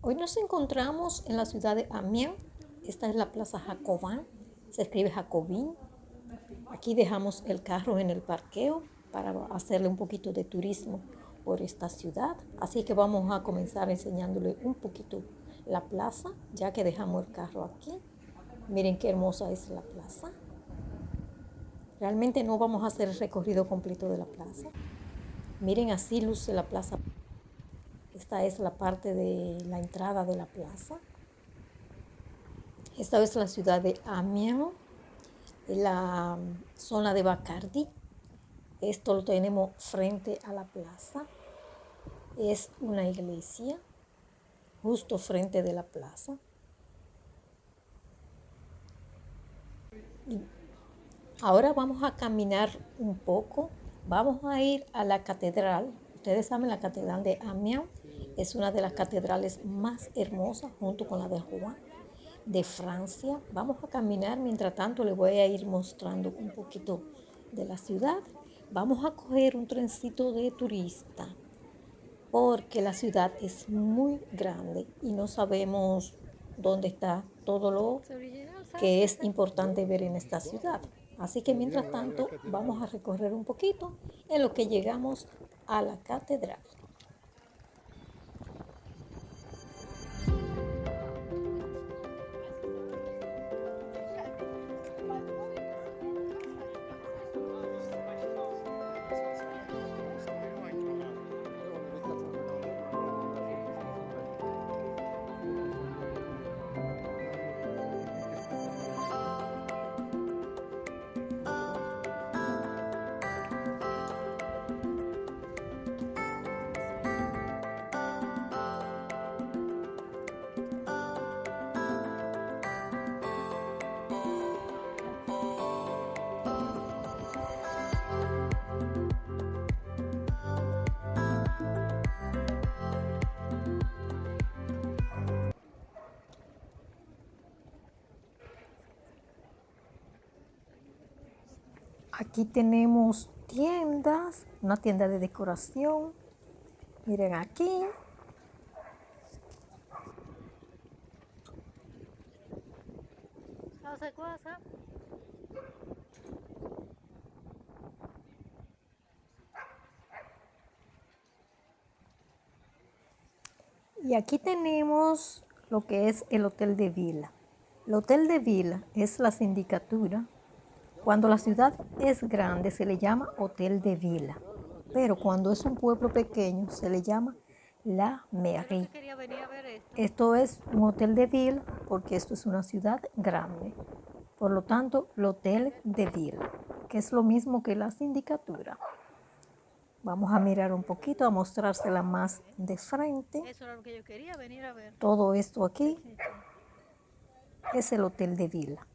Hoy nos encontramos en la ciudad de Amiens. Esta es la Plaza Jacobin, se escribe Jacobin. Aquí dejamos el carro en el parqueo para hacerle un poquito de turismo por esta ciudad. Así que vamos a comenzar enseñándole un poquito la plaza, ya que dejamos el carro aquí. Miren qué hermosa es la plaza. Realmente no vamos a hacer el recorrido completo de la plaza. Miren, así luce la plaza. Esta es la parte de la entrada de la plaza. Esta es la ciudad de Amiens, la zona de Bacardi. Esto lo tenemos frente a la plaza. Es una iglesia justo frente de la plaza. Y ahora vamos a caminar un poco. Vamos a ir a la catedral. Ustedes saben, la catedral de Amiens es una de las catedrales más hermosas junto con la de Rouen de Francia. Vamos a caminar, mientras tanto les voy a ir mostrando un poquito de la ciudad. Vamos a coger un trencito de turista porque la ciudad es muy grande y no sabemos dónde está todo lo que es importante ver en esta ciudad. Así que mientras tanto vamos a recorrer un poquito en lo que llegamos a la catedral. Aquí tenemos tiendas, una tienda de decoración. Miren aquí. Y aquí tenemos lo que es el Hotel de Vila. El Hotel de Vila es la sindicatura. Cuando la ciudad es grande se le llama Hotel de Vila, pero cuando es un pueblo pequeño se le llama la mairie. Esto es un hotel de ville porque esto es una ciudad grande. Por lo tanto, el Hotel de Ville, que es lo mismo que la sindicatura. Vamos a mirar un poquito, a mostrársela más de frente. Eso era lo que yo quería, venir a ver. Todo esto aquí es el Hotel de Vila.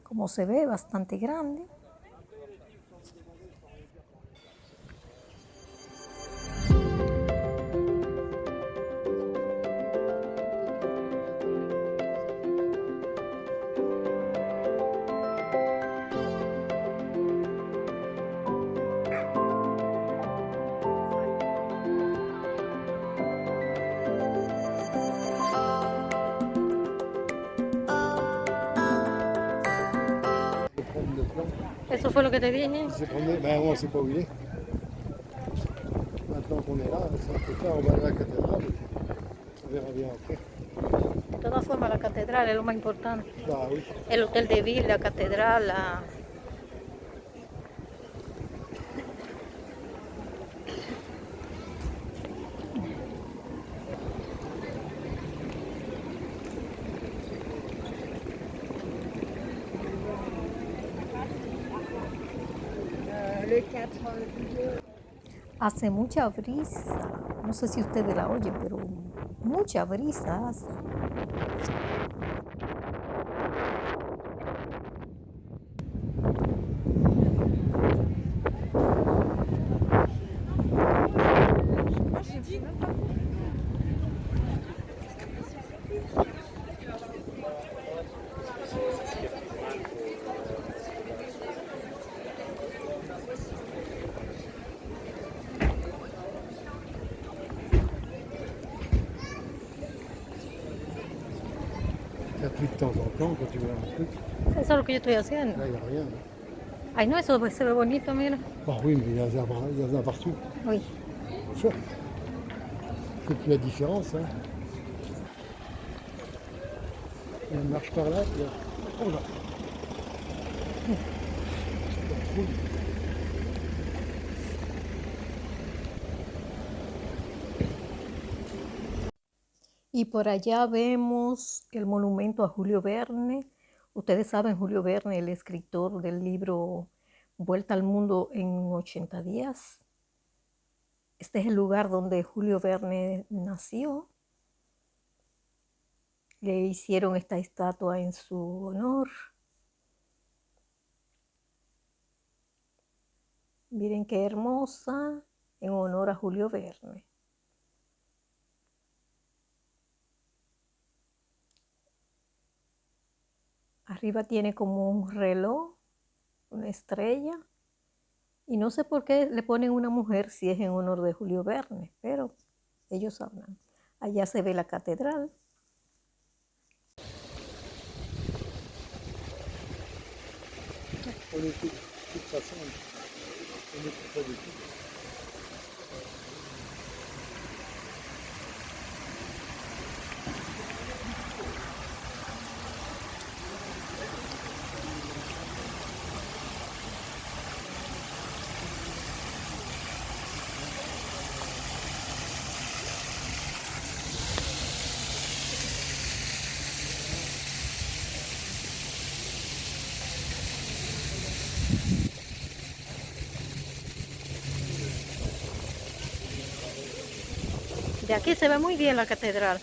Como se ve, bastante grande. Eso fue lo que te dije. Ben, on s'est pas oublié. Maintenant qu'on est là, ça peut faire, on va à la cathédrale. On verra bien après. De todas formas, la catedral es lo más importante. Bah oui. El Hotel de Ville, la catedral, la... Hace mucha brisa, no sé si ustedes la oyen, pero mucha brisa hace. puis de temps en temps, quand tu veux un truc, Eso es lo que yo estoy haciendo. là, il n'y a rien. Hein. Ay, no, eso se ve bonito, mira. Ah oui, mais il y en a partout. Uy, Ça, c'est plus la différence. Hein. On marche par là, puis là. Oh là. Y por allá vemos el monumento a Julio Verne. Ustedes saben, Julio Verne, el escritor del libro Vuelta al Mundo en 80 días. Este es el lugar donde Julio Verne nació. Le hicieron esta estatua en su honor. Miren qué hermosa, en honor a Julio Verne. Arriba tiene como un reloj, una estrella. Y no sé por qué le ponen una mujer si es en honor de Julio Verne, pero ellos hablan. Allá se ve la catedral. On était, de toute façon, on était pas du tout. de aquí se ve muy bien la catedral.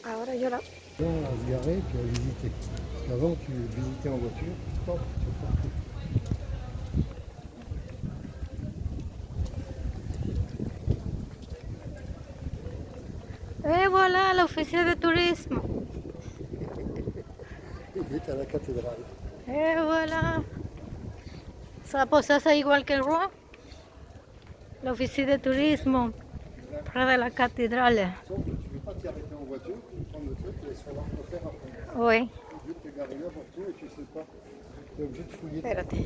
Ahora yo la... À se garer puis à visiter. Parce qu'avant, tu visitais en voiture, hop, tu partais. voilà, la oficina de turismo. Il est à la cathédrale. Voilà. Ça, pues hace igual que el Roi. La oficina de turismo. Près de la cathédrale. Sauf que tu ne veux pas t'y arrêter en voiture, tu prends le truc et ça va te faire après. Oui. Au lieu de te garer n'importe où et tu sais pas. Tu es obligé de fouiller. Espérate.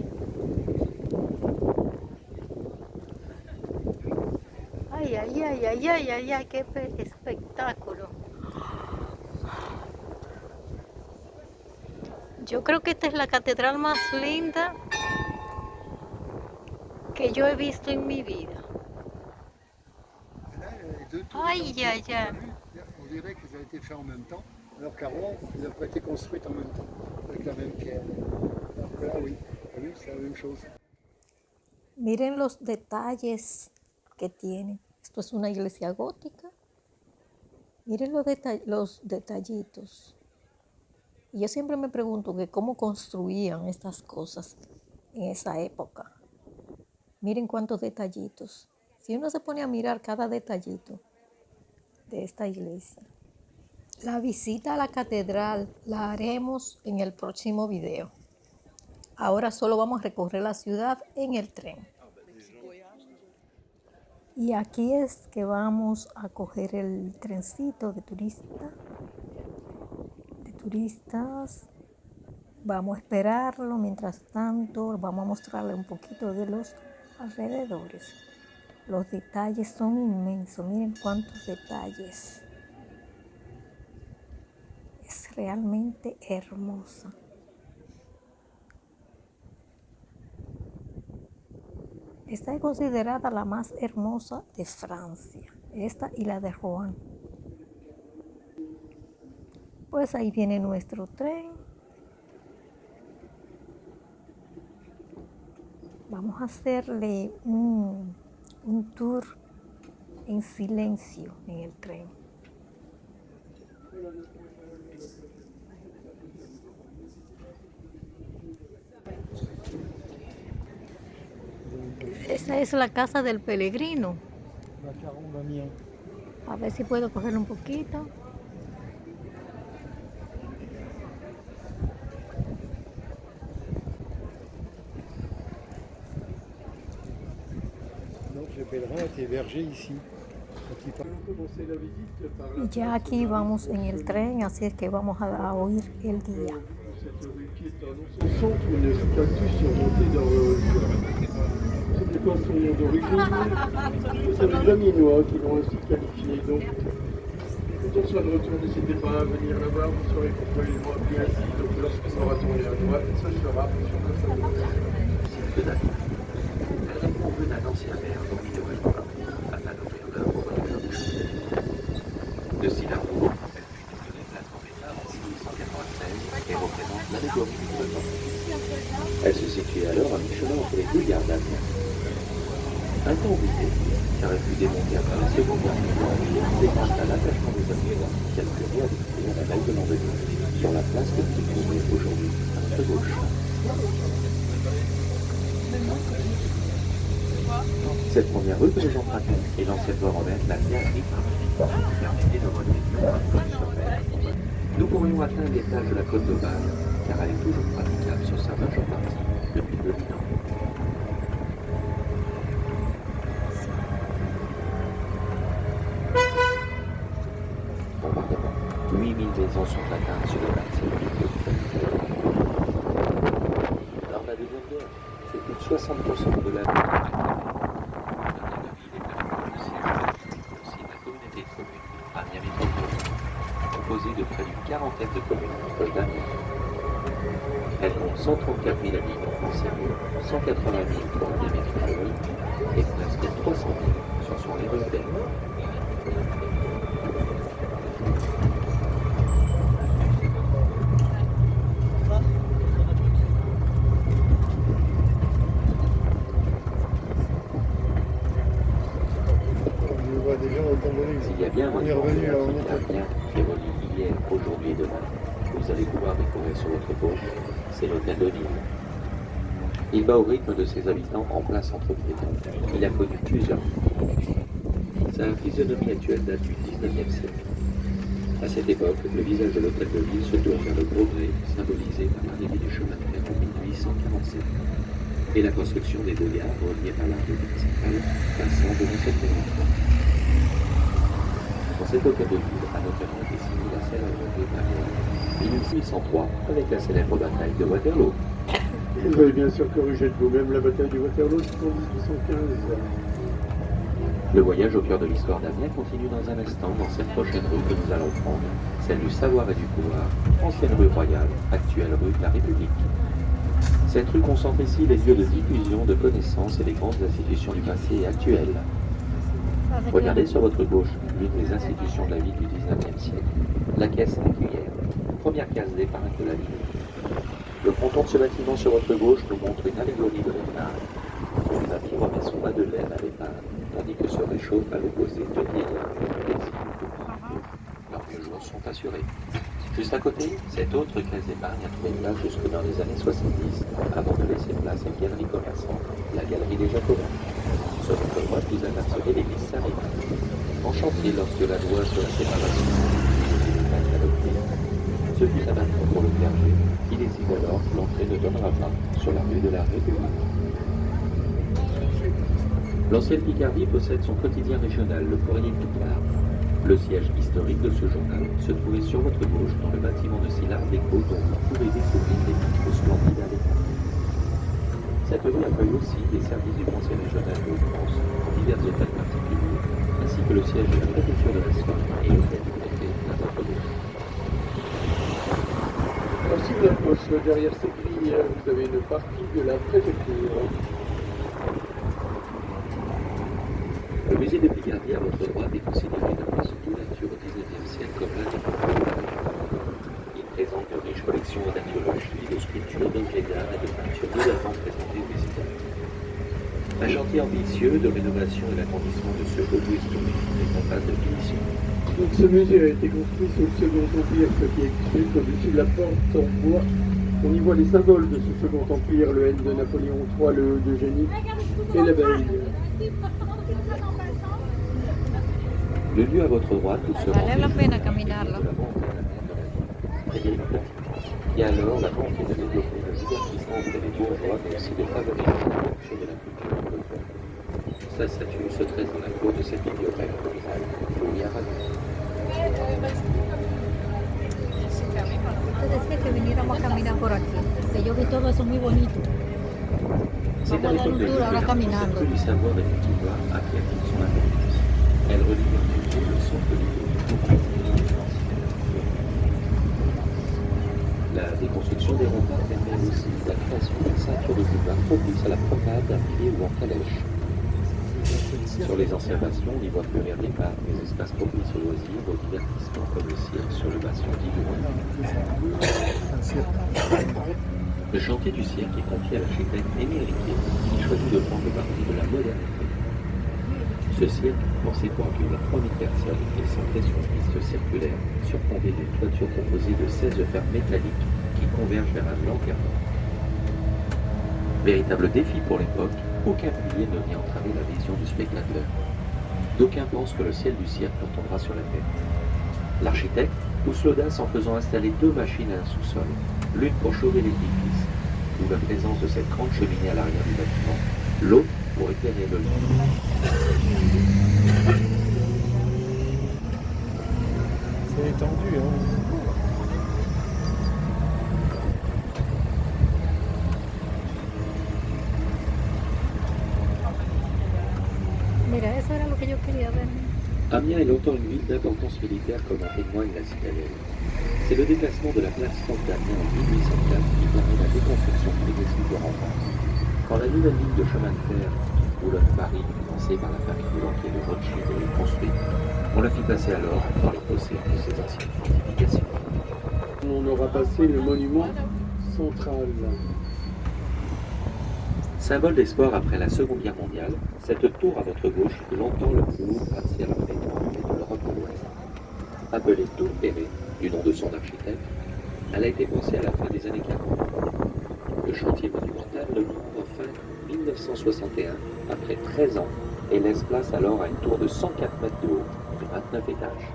Ay, ay, ay, ay, ay, ay, ay, qué espectáculo. Yo creo que esta es la catedral más linda que yo he visto en mi vida. Ay, ay, ay. On dirait qu'ils ont été faits en même temps, alors qu'avant, ils n'ont pas été construits en même temps, avec la même pierre. Alors que là, oui, c'est la même chose. Miren los detalles que tiene. Esto es una iglesia gótica. Miren los detallitos. Y yo siempre me pregunto que cómo construían estas cosas en esa época. Miren cuántos detallitos. Si uno se pone a mirar cada detallito de esta iglesia. La visita a la catedral la haremos en el próximo video. Ahora solo vamos a recorrer la ciudad en el tren. Y aquí es que vamos a coger el trencito de turistas. Vamos a esperarlo. Mientras tanto, vamos a mostrarle un poquito de los alrededores. Los detalles son inmensos. Miren cuántos detalles. Es realmente hermosa. Esta es considerada la más hermosa de Francia. Esta y la de Rouen. Pues ahí viene nuestro tren. Vamos a hacerle un tour en silencio en el tren. Esa es la casa del peregrino. A ver si puedo cogerlo un poquito. les bergers ici. Quand ils partent. Y ya aquí vamos en el tren, así es que vamos a oír el guía. Son centre, une cactus surmonté ces décors sont d'origine, c'est les Laminois qui l'ont ainsi qualifié. Donc, quand on soit de retour, n'hésitez pas à venir la voir, vous saurez pourquoi ils l'ont appelé ainsi. Donc, lorsqu'on aura tourné à droite, ça sera sur notre famille. Elle répond d'un ancien maire au milieu afin d'offrir l'œuvre au de Sinarbourg, elle fut désolée place en État en 1896 et représente l'allégorie du gouvernement. Elle se situait alors à mi-chemin entre les deux gares d'Amiens. Un temps ouvrier, car elle fut démontée après la Seconde Guerre mondiale, déclencha l'attachement des habitants qu'elle faisait à découvrir la baie de l'Embellie, sur la place que vous trouvez aujourd'hui à notre gauche. Cette première rue que nous empruntons est l'ancienne voie romaine, la Via Ripa, qui permettait de relier Lyon à Cologne-sur-Mer. Nous pourrions atteindre l'étage de la côte d'Opale, car elle est toujours praticable sur sa majeure partie depuis 2000 ans. Bombardement. 8000 maisons sont atteintes sur le 27 Lors de la Deuxième Guerre, c'est plus de 60% de la ville composée de près d'une quarantaine de communes proches d'Amiens. Elle compte 134 000 habitants français, 180 000 pour les métropoles et presque 300 000 sur son aire urbaine. On le voit déjà au Cambodge. S'il y a bien un monument qui relie hier, aujourd'hui et demain, vous allez pouvoir découvrir sur votre gauche, c'est l'hôtel de Ville. Il bat au rythme de ses habitants en plein centre-ville. Il a connu plusieurs vies. Sa physionomie actuelle date du 19e siècle. À cette époque, le visage de l'hôtel de Ville se tourne vers le progrès, symbolisé par l'arrivée du chemin de fer en 1847, et la construction des deux gares reliées par l'arc principal passant devant cette maison. Dans cet hôtel de Ville a notamment été signée la célèbre bataille 1803 avec la célèbre bataille de Waterloo. Vous avez bien sûr corrigé de vous-même la bataille de Waterloo, c'était en 1815. Le voyage au cœur de l'histoire d'Amiens continue dans un instant dans cette prochaine rue que nous allons prendre, celle du savoir et du pouvoir, ancienne rue Royale, actuelle rue de la République. Cette rue concentre ici les lieux de diffusion de connaissances et des grandes institutions du passé et actuelles. Regardez sur votre gauche l'une des institutions de la ville du 19e siècle, la caisse à cuillère, première case d'épargne de la ville. Le fronton de ce bâtiment sur votre gauche nous montre une allégorie de l'épargne. Son tapis remet son bas de laine à l'épargne, tandis que se réchauffe à l'opposé de vieillards et d'exil. Leurs vieux jours sont assurés. Juste à côté, cette autre caisse d'épargne a trouvé place jusque dans les années 70, avant de laisser place à une galerie commerçante, la galerie des Jacobins. Sur votre droite, vous apercevez l'église Saint-Rémy, en chantier lorsque la loi sur la séparation est adoptée. Ce fut abattement pour le clergé, qui décide alors que l'entrée ne donnera pas sur la rue de la République. L'ancienne Picardie possède son quotidien régional, le Courrier Picard. Le siège historique de ce journal se trouvait sur votre gauche dans le bâtiment de Syllard Déco dont vous pourrez découvrir les vitraux splendides à l'époque. Cette rue accueille aussi des services du Conseil régional de France, divers hôtels particuliers, ainsi que le siège de la préfecture de la Somme et l'hôtel du préfet à votre gauche. Ensuite, de la gauche, derrière ces grilles, vous avez une partie de la préfecture. Le musée de Picardie à votre droite est considéré d'après son nature au XIXe siècle comme l'un des plus importants. Il présente de riches collections d'archéologie, de sculptures, d'objets d'art et de peintures nouvellement présentées aux visiteurs. Un chantier ambitieux de rénovation et l'agrandissement de ce haut lieu historique est en phase de finition. Donc ce musée a été construit sous le Second Empire, ce qui explique qu'au-dessus de la porte en bois, on y voit les symboles de ce Second Empire, le N de Napoléon III, le E d'Eugénie et l'abeille. Le lieu à votre droite où se Vale la pena rendez caminarlo. et alors la volonté de développer le divertissement auprès des bourgeois, mais aussi de favoriser la production de la culture locale. Sa statue se dresse dans la cour de cette bibliothèque communale, où il y a Te decía que viniéramos a caminar por aquí, que yo vi todo eso muy bonito. C'est Vamos à a dar l'époque un de tour ahora Leclerc que cette caminando. rue du savoir et du pouvoir acquiert toute son importance. Elle relie le musée, le centre-ville au bâtiment. La déconstruction des remparts permet aussi la création d'une ceinture de boulevard propice à la promenade à pied ou en calèche. Sur les anciens bastions, on y voit fleurir des parcs, des espaces propices aux loisirs, au divertissement, comme le cirque sur le bastion d'Iguron. Le chantier du cirque est confié à l'architecte Aimé Riquet, qui choisit de prendre le parti de la modernité. Ce cirque, pensé pour accueillir 3000 personnes, est centré sur une piste circulaire, surplombée d'une toiture composée de 16 fers métalliques qui convergent vers un lanterneau. Véritable défi pour l'époque, aucun pilier ne vient entraver la vision du spectateur. D'aucuns pensent que le ciel du cirque leur tombera sur la tête. L'architecte pousse l'audace en faisant installer 2 machines à un sous-sol, l'une pour chauffer l'édifice, d'où la présence de cette grande cheminée à l'arrière du bâtiment, l'autre pour éclairer le lieu. C'est étendu, hein. Mira, eso era lo que yo quería ver. Amiens est longtemps une ville d'importance militaire comme en témoigne la citadelle. C'est le déplacement de la place forte d'Amiens en 1804 qui permet la déconstruction progressive de remparts. Quand la nouvelle ligne de chemin de fer qui Boulogne-Paris, lancée par la famille de banquier de Rothschild, est construite, on la fit passer alors dans les fossés de ces anciennes fortifications. On aura passé le monument central. Symbole d'espoir après la Seconde Guerre mondiale, cette tour à votre gauche fut longtemps le plus haut gratte-ciel en béton de l'Europe de l'Ouest. Appelée Tour Perret, du nom de son architecte, elle a été pensée à la fin des années 40. Le chantier monumental le ouvre fin 1961, après 13 ans, et laisse place alors à une tour de 104 mètres de haut, de 29 étages.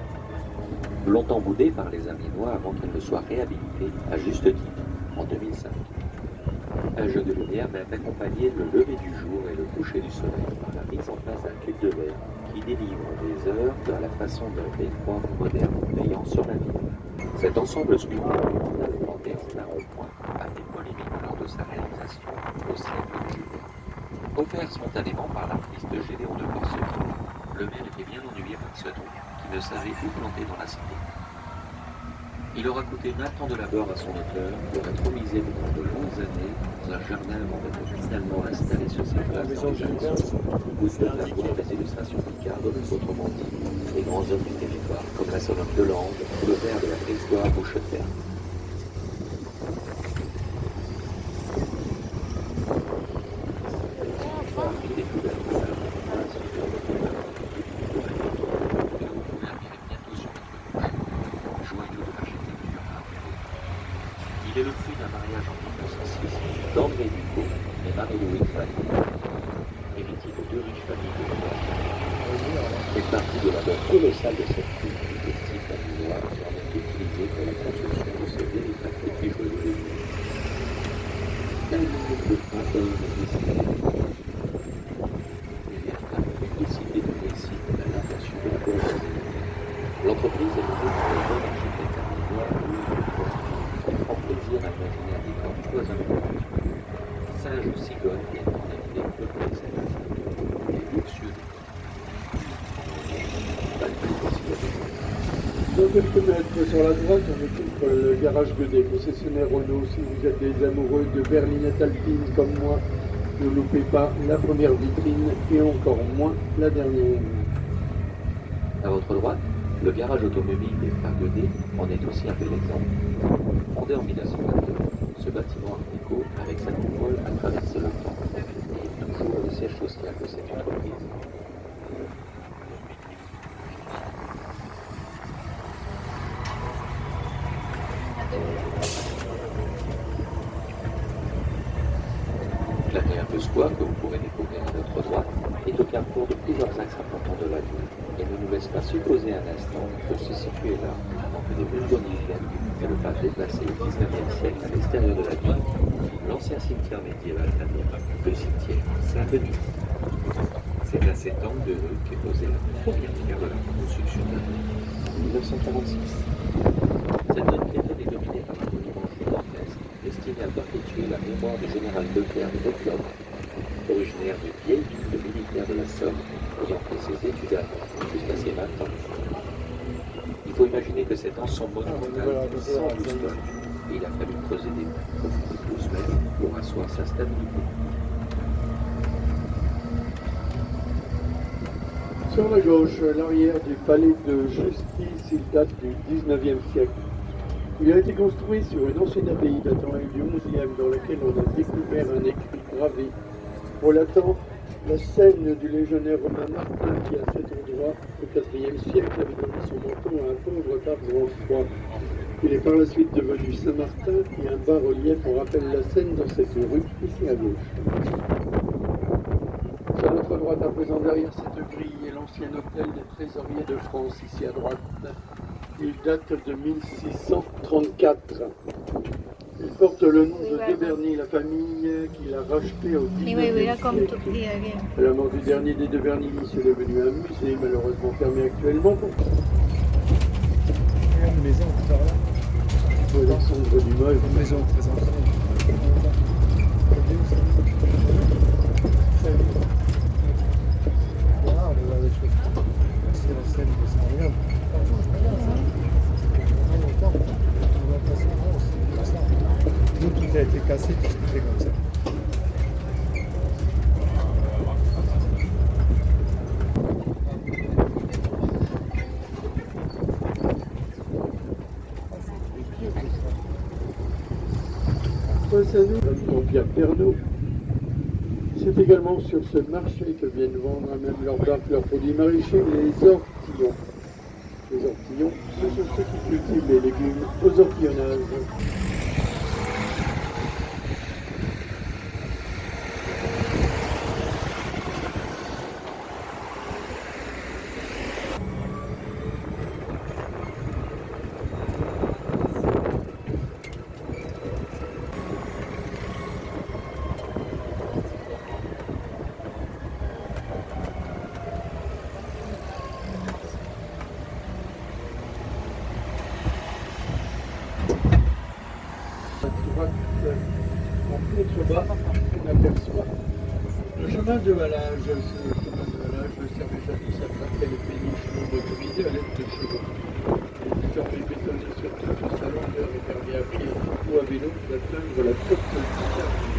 Longtemps boudée par les Amiénois avant qu'elle ne soit réhabilitée à juste titre, en 2005. Un jeu de lumière vient accompagner le lever du jour et le coucher du soleil par la mise en place d'un tube de verre qui délivre des heures de la façon d'un beffroi moderne veillant sur la ville. Cet ensemble sculpté planté en un rond-point a fait polémique lors de sa réalisation au siècle de Juillet. Offert spontanément par l'artiste Gédéon de Corsery, le maire était bien ennuyé par ce don qui ne savait où planter dans la cité. Il aura coûté 20 ans de labeur à son auteur pour être misé pendant de longues années dans un jardin avant d'être finalement installé sur sa place dans les années 60, où il peut avoir des illustrations picardes, autrement dit, les grands hommes du territoire, comme la Solange de Lange ou le père de la préhistoire Boucheter. Il est le fruit d'un mariage en 1906 d'André Ducot et Marie-Louise Fanny, héritier de 2 riches familles de Loire. Fait partie de la mort colossale de cette fille de style familial qui en est utilisée pour la construction de ce véritable petit joyau de vie. Un million de fantômes décidés. Une véritable publicité de récit à l'intention de la bourgeoisie. L'entreprise est menée par le jeune architecte amiénois Louis Ducot, qui prend plaisir à imaginer un décor foisonnant. Singe ou cigogne est en effet peuplé cette activité et luxueux Dans quelques mètres sur la droite, on découvre le garage Godet, concessionnaire Renault. Si vous êtes des amoureux de berlinette alpine comme moi, ne loupez pas la première vitrine et encore moins la dernière. À votre droite, le garage automobile des frères Godet en est aussi un bel exemple. Fondé en 1922, ce bâtiment art déco, avec sa coupole, a traversé le temps et est toujours le siège social de cette entreprise. L'agréable square que vous pourrez découvrir à votre droite est au carrefour de plusieurs axes importants de la ville et ne nous laisse pas supposer un instant que se situer là avant que des bulles viennent et le pas déplacé au XIXe siècle à l'extérieur de la ville, l'ancien cimetière médiéval d'Amiens, le cimetière Saint-Denis. C'est à cet angle de rue qu'est posée la première pierre de la construction de la rue, en 1946. Cette zone piétonne est dominée par un monument gigantesque destiné à perpétuer la mémoire du général Leclerc de Leclerc, originaire du vieil de militaire de la Somme, ayant fait ses études à Nantes jusqu'à ses 20 ans. Il faut imaginer que cet ensemble monumental est sans boussole, et il a fallu creuser des puits profonds de 12 mètres pour asseoir sa stabilité. Sur la gauche, l'arrière du palais de justice, il date du 19e siècle. Il a été construit sur une ancienne abbaye datant du 11e, dans laquelle on a découvert un écrit gravé relatant la scène du légionnaire romain Martin qui, à cet endroit, au IVe siècle, avait donné son menton à un pauvre pape François. Il est par la suite devenu Saint-Martin et un bas-relief en rappelle la scène dans cette rue, ici à gauche. Sur notre droite, à présent derrière cette grille, est l'ancien hôtel des trésoriers de France, ici à droite. Il date de 1634. Il porte le nom de De Berny, la famille qui l'a racheté au XIXe siècle. À la mort du dernier des De Berny, c'est devenu un musée, malheureusement fermé actuellement. Une maison tout par là. Alexandre Dumas. Une maison très ancienne. Voilà, on voit des choses. C'est l'ancienne de Saint-Réal. Nous, tout a été cassé, tout est comme ça. Vous savez, comme Pierre Pernaut, c'est également sur ce marché que viennent vendre même leurs barques, leurs produits maraîchers, les ortillons. Les ortillons, ce sont ceux qui cultivent les légumes aux ortillonnages. En contrebas, on aperçoit le chemin de halage. Ce chemin de halage servait jadis à traquer les péniches non motorisées à l'aide de chevaux. Il est désormais bétonné sur toute sa longueur et permet à pied ou à vélo d'atteindre la côte du Carpio.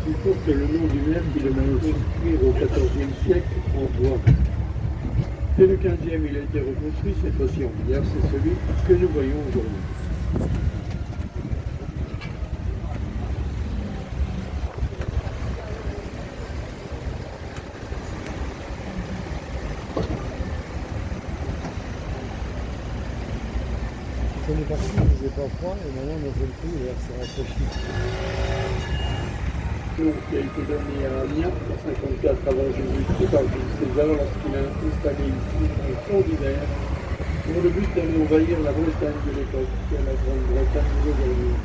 Il porte le nom du maire qui le m'a construire au XIVe siècle en bois. Dès le XVe, il a été reconstruit, cette fois-ci en pierre, c'est celui que nous voyons aujourd'hui. On est parti, il faisait pas froid et maintenant on a fait le coup et l'air s'est rafraîchi. Nom qui a été donné à Amiens en 54 avant Jésus-Christ par Jules César lorsqu'il a installé ici un fond d'hiver pour le but d'aller envahir la Bretagne de l'époque, qui est la Grande-Bretagne d'aujourd'hui.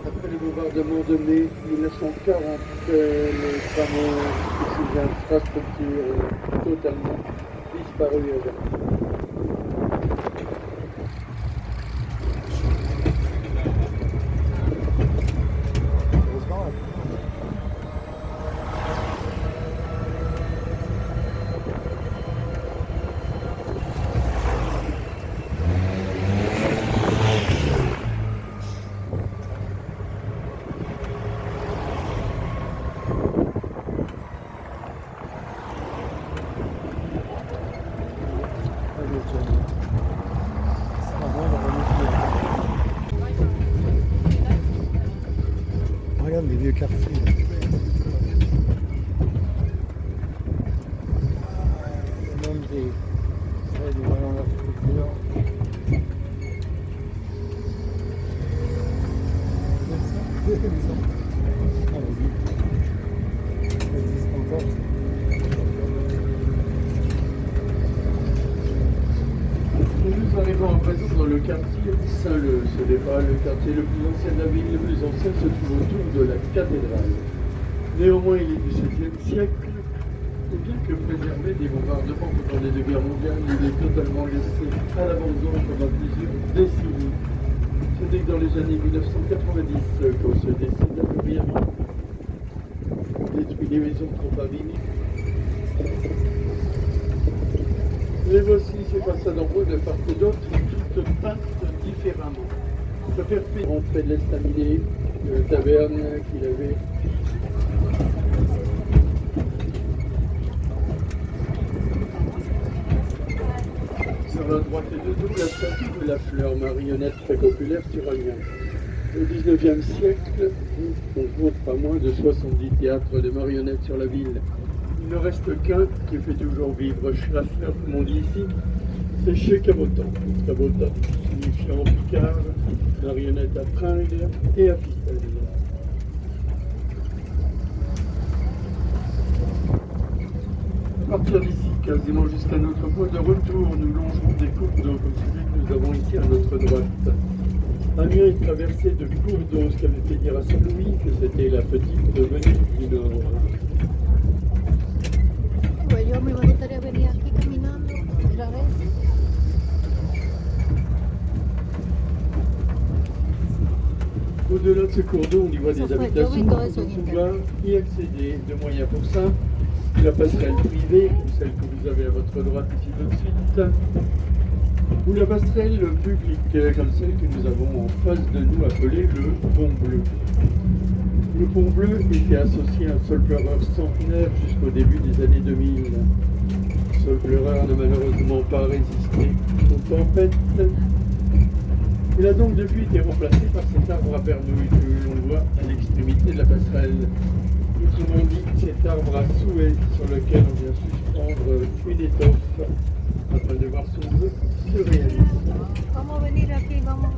Après le bombardement de mai 1940, les tramways et ces infrastructures ont totalement disparu également. vieux quartier. Le nom des ballons de football. Ça existe encore. Nous arrivons à présent dans le quartier Saint-Leu. Ce n'est pas le quartier le plus ancien de la ville, le plus ancien se trouve autour de la cathédrale. Néanmoins, il est du XVIIe siècle, et bien que préservé des bombardements pendant les deux guerres mondiales, il est totalement laissé à l'abandon pendant plusieurs décennies. Ce n'est que dans les années 1990 qu'on se décide à le réhabiliter. Détruit les maisons trop abîmées. Et voici ces façades en bois de part et d'autre, toutes peintes différemment. Ça fait rentrer de l'estaminet, de la taverne qu'il avait. Sur la droite et de dos, la statue de la fleur, marionnette très populaire sur Amiens. Au XIXe siècle, on compte pas moins de 70 théâtres de marionnettes sur la ville. Il ne reste qu'un qui fait toujours vivre Schlaffer, comme on dit ici, c'est chez Cabotan. Cabotan, signifiant en picard, marionnette à tringle et à ficelle. À partir d'ici, quasiment jusqu'à notre point de retour, nous longerons des cours d'eau comme celui que nous avons ici à notre droite. Amiens est traversé de cours d'eau, ce qui avait fait dire à Saint-Louis que c'était la petite venue du Nord. Pues yo me gustaría venir aquí caminando, mirar eso. Au-delà de ce cours d'eau, on y voit des Ça fait habitations. joli, todo On eso, pouvoir y accéder. Deux moyens pour ça. La passerelle privée, celle que vous avez à votre droite ici tout de suite. Ou la passerelle publique, comme celle que nous avons en face de nous, appelée le Pont Bleu. Le Pont Bleu était associé à un sol pleureur centenaire jusqu'au début des années 2000. Le sol pleureur n'a malheureusement pas résisté aux tempêtes. Il a donc depuis été remplacé par cet arbre à Pernouille que l'on voit à l'extrémité de la passerelle. Autrement dit, cet arbre à souhait sur lequel on vient suspendre une étoffe afin de voir son vœu se réaliser. Vamos a venir aquí, vamos.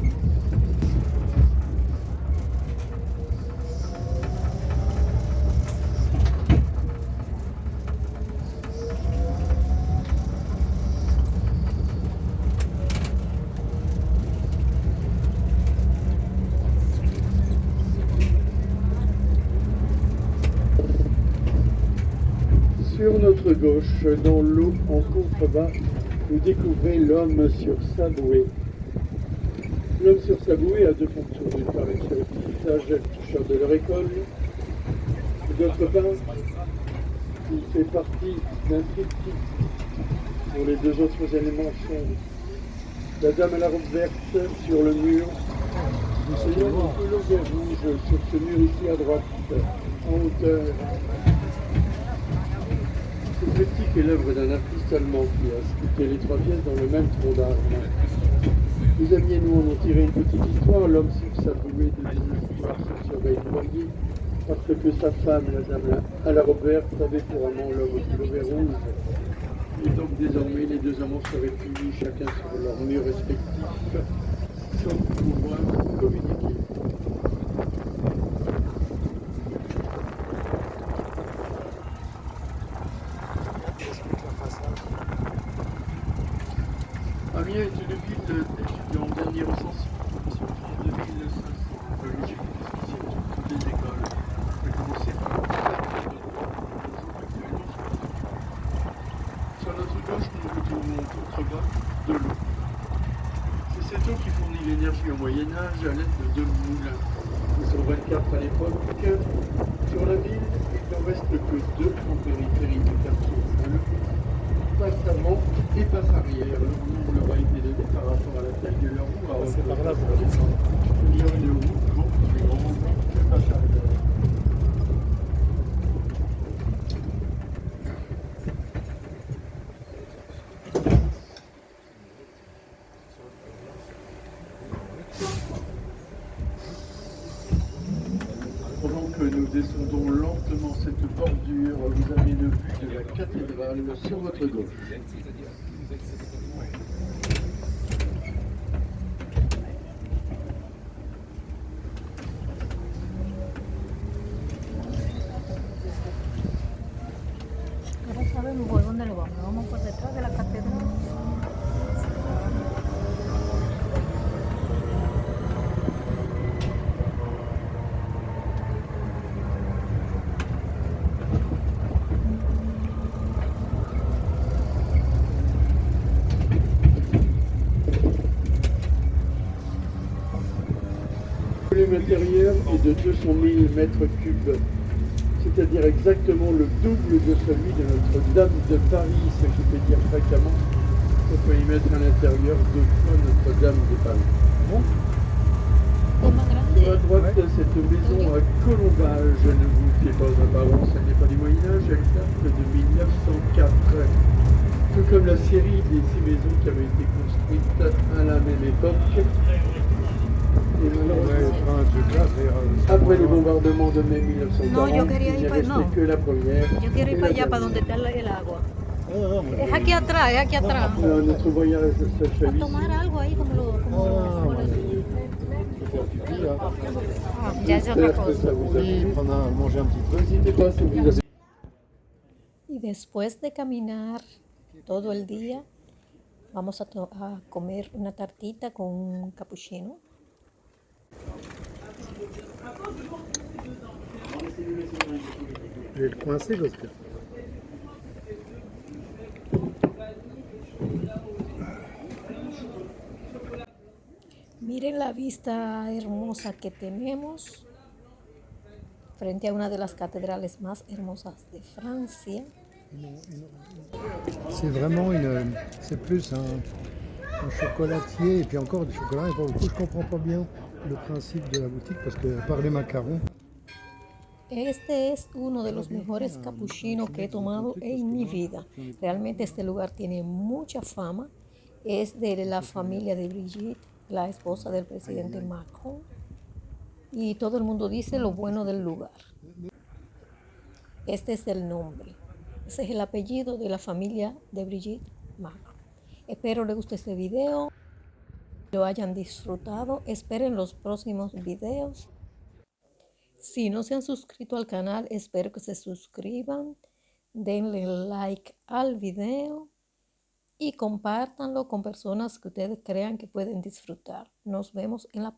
Sur notre gauche, dans l'eau en contrebas, vous découvrez l'homme sur sa bouée. L'homme sur sa bouée a deux fonctions. D'une part, il fait l'utilisateur toucheur de leur école. Et d'autre part, il fait partie d'un triptyque dont les deux autres éléments sont la dame à la robe verte sur le mur, et l'homme au couleur rouge sur ce mur ici à droite, en hauteur. Ce triptyque est l'œuvre d'un artiste allemand qui a sculpté les trois pièces dans le même tronc d'arbre. Les amis et nous en ont tiré une petite histoire. L'homme sur sa bouée de désespoir se serait noyé parce que sa femme, la dame à la robe verte, avait pour amant l'homme au couleur rouge. Et donc désormais les deux amants seraient unis chacun sur leur mur respectif sans pouvoir communiquer. Amiens est une ville d'étudiants en dernier recensement qui sont en 2500. Logique, puisqu'ici on trouve toutes les écoles. On va commencer par le fac de droit, actuellement sur notre gauche, nous retrouvons en contrebas de l'eau. C'est cette eau qui fournit l'énergie au Moyen-Âge à l'aide de deux moulins. Ils sont 24 à l'époque. Sur la ville, il ne reste que deux en périphérie du quartier. Passe avant et passe arrière. Le nombre leur a été donné par rapport à la taille de leur roue. C'est par là pour descendre. Il y a une roue beaucoup plus grande que passe arrière. Pendant que nous de la cathédrale sur votre gauche. Ahora sabemos por dónde lo vamos. Vamos por detrás de la catedral. Le volume intérieur est de 200 000 mètres cubes, c'est-à-dire exactement le double de celui de Notre-Dame de Paris, ce qui peut dire fréquemment qu'on peut y mettre à l'intérieur 2 fois Notre-Dame de Paris. Bon. Es más grande. À droite, cette maison à colombage, ne vous fiez pas aux apparences, elle n'est pas du Moyen-Âge, elle date de 1904. Tout comme la série des 6 maisons qui avaient été construites à la même époque. Et malheureusement, après les bombardements de mai 1940, No, yo quería il ir n'est para resté no. que la première. Yo quiero et ir la para allá, para dernière. donde está el agua. mais Es aquí atrás, es aquí atrás. Notre voyage s'achève A tomar ici. algo ahí como lo... voilà. On peut faire pipi, là. Ah, ya es otra J'espère que cosa. ça vous a Oui, plu. prendre manger un petit peu. N'hésitez pas si vous avez Y después de caminar todo el día, vamos a comer una tartita con un capuchino. Je vais le coincer parce que. Miren la vista hermosa que tenemos frente a una de las catedrales más hermosas de Francia. C'est vraiment une. C'est plus un chocolatier et puis encore du chocolat. Et pour le coup, je comprends pas bien le principe de la boutique parce que, à part les macarons, Este es uno de los mejores capuchinos que he tomado en mi vida. Realmente este lugar tiene mucha fama. Es de la familia de Brigitte, la esposa del presidente Macron. Y todo el mundo dice lo bueno del lugar. Este es el nombre. Ese es el apellido de la familia de Brigitte Macron. Espero les guste este video, lo hayan disfrutado. Esperen los próximos videos. Si no se han suscrito al canal, espero que se suscriban, denle like al video y compártanlo con personas que ustedes crean que pueden disfrutar. Nos vemos en la próxima.